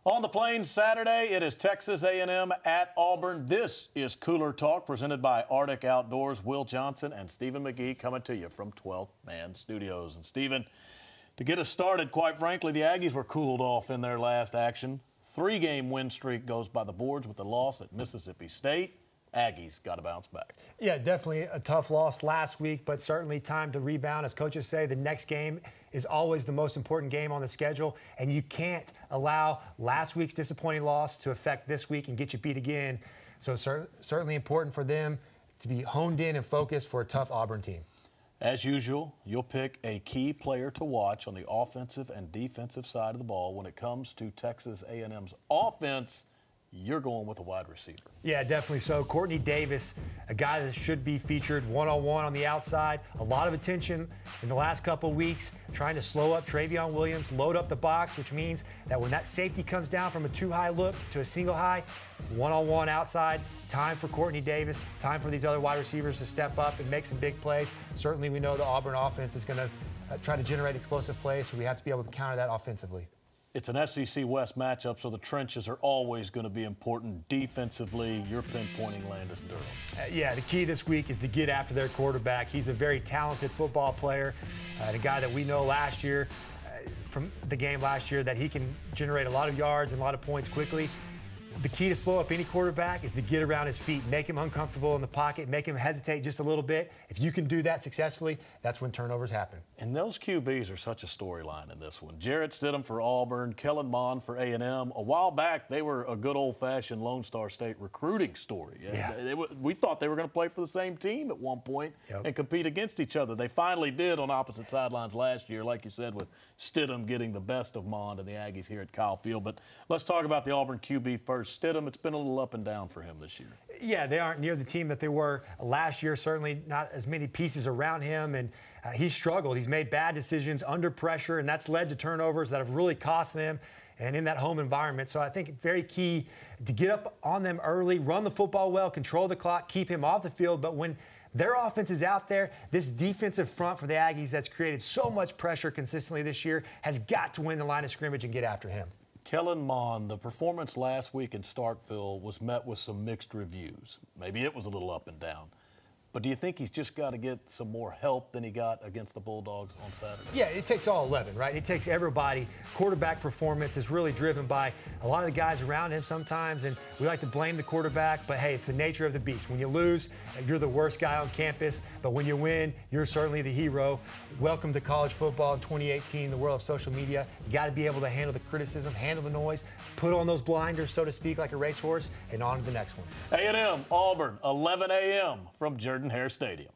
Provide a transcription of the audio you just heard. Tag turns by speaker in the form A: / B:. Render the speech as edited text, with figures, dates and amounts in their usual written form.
A: On the Plains Saturday, it is Texas A&M at Auburn. This is Cooler Talk, presented by Arctic Outdoors. Will Johnson and Stephen McGee coming to you from 12th Man Studios. And Stephen, to get us started, quite frankly, the Aggies were cooled off in their last action. 3-game win streak goes by the boards with the loss at Mississippi State. Aggies got to bounce back.
B: Yeah, definitely a tough loss last week, but certainly time to rebound. As coaches say, the next game is always the most important game on the schedule, and you can't allow last week's disappointing loss to affect this week and get you beat again. So certainly important for them to be honed in and focused for a tough Auburn team.
A: As usual, you'll pick a key player to watch on the offensive and defensive side of the ball. When it comes to Texas A&M's offense, you're going with a wide receiver.
B: Yeah, definitely so. Courtney Davis, a guy that should be featured one-on-one on the outside. A lot of attention in the last couple weeks, trying to slow up Travion Williams, load up the box, which means that when that safety comes down from a two-high look to a single high, one-on-one outside, time for Courtney Davis, time for these other wide receivers to step up and make some big plays. Certainly we know the Auburn offense is going to try to generate explosive plays, so we have to be able to counter that offensively.
A: It's an SEC West matchup, so the trenches are always going to be important. Defensively, you're pinpointing Landis Durham.
B: Yeah, the key this week is to get after their quarterback. He's a very talented football player, the guy that we know last year, from the game last year, that he can generate a lot of yards and a lot of points quickly. The key to slow up any quarterback is to get around his feet, make him uncomfortable in the pocket, make him hesitate just a little bit. If you can do that successfully, that's when turnovers happen.
A: And those QBs are such a storyline in this one. Jarrett Stidham for Auburn, Kellen Mond for A&M. A while back, they were a good old-fashioned Lone Star State recruiting story.
B: Yeah.
A: We thought they were going to play for the same team at one point and compete against each other. They finally did on opposite sidelines last year, like you said, with Stidham getting the best of Mond and the Aggies here at Kyle Field. But let's talk about the Auburn QB first. Stidham, it's been a little up and down for him this year.
B: Yeah, they aren't near the team that they were last year. Certainly not as many pieces around him, and he's struggled. He's made bad decisions under pressure, and that's led to turnovers that have really cost them and in that home environment. So I think very key to get up on them early, run the football well, control the clock, keep him off the field. But when their offense is out there, this defensive front for the Aggies that's created so much pressure consistently this year has got to win the line of scrimmage and get after him.
A: Kellen Mond, the performance last week in Starkville was met with some mixed reviews. Maybe it was a little up and down. But do you think he's just got to get some more help than he got against the Bulldogs on Saturday?
B: Yeah, it takes all 11, right? It takes everybody. Quarterback performance is really driven by a lot of the guys around him sometimes, and we like to blame the quarterback, but hey, it's the nature of the beast. When you lose, you're the worst guy on campus, but when you win, you're certainly the hero. Welcome to college football in 2018, the world of social media. You got to be able to handle the criticism, handle the noise, put on those blinders, so to speak, like a racehorse, and on to the next one.
A: A&M, Auburn, 11 a.m. from Jordan-Hare Stadium.